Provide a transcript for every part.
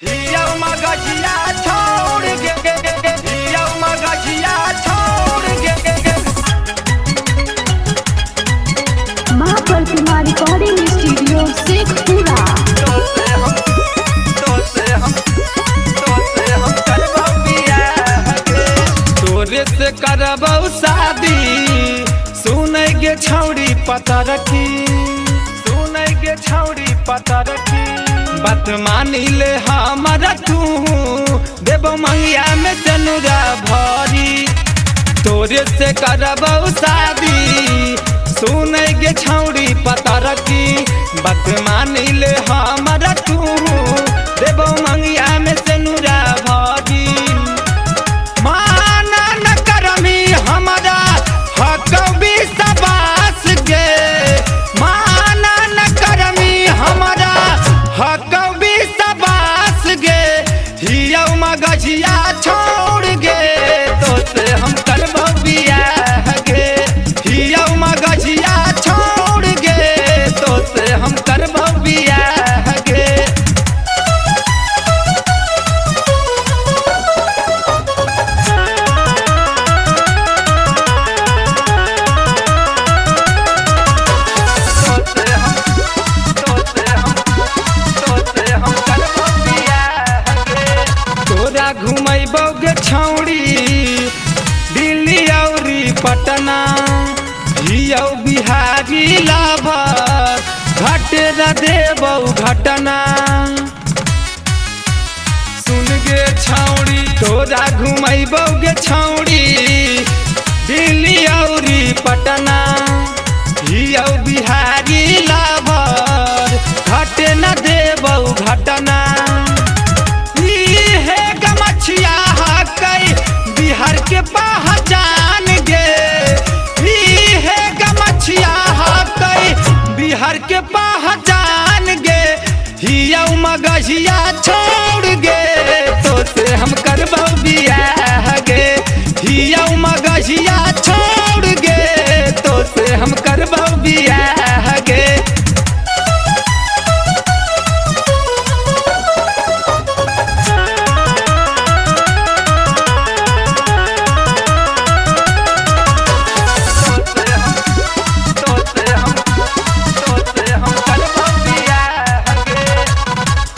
हिया मगजिया छोड़ के हिया मगजिया छोड़ के माँ प्रतिमा रिकॉर्डिंग स्टूडियो शेखपुरा। तोरे से करबौ शादी सुनै गे छौड़ी पता रखी सुनै गे छौड़ी पता रखी बात मानी ले हमारा तू देबो मंगिया में तनुरा भरी तोरे से करबौ शादी सुनै गे छौड़ी पता रखी बात मानी ले हमारा तू देबो मंगिया में तनुरा भरी माना न करमी हमारा हक विश्वास गे माना न करमी हमारा हक विश्वास गे हिया मगजिया छोड़ गे तो से हम करबौ बियाह गे हिया मगजिया छोड़ गे तो से हम करबौ बियाह गे तोरा घुमैबौ गे छौड़ी दिल्ली औरी पटना हियौ बिहारी लाभर घटे न देबौ घटना सुन गे छौड़ी तोरा घुमैबौ गे छौड़ी दिल्ली औरी पटना हियौ बिहारी लाभर घटे न देबौ घटना गमछिया हकई बिहार के पहचान गे है गमछिया हकई बिहार के पहचान गे हिया मगजिया छोड़ गे तो से हम करबौ बियाह गे हिया मगजिया छोड़ गे तो से हम करबौ बियाह गे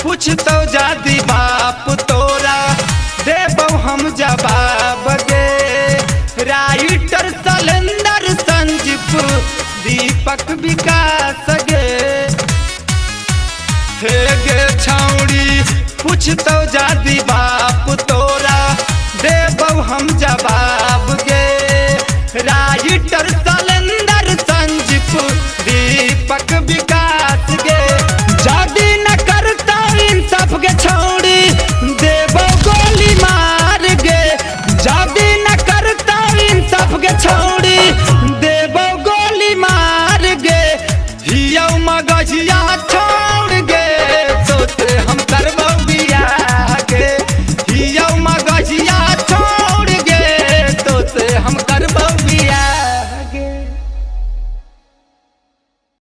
पूछतो जादी बाप तोरा देबौ हम जवाब गे राइटर सलेंदर संजीव दीपक विकास गे हे गे छौड़ी पूछतो जादी बाप तोरा देबौ हम जवाब गे राइटर सलेंदर संजीव दीपक विकास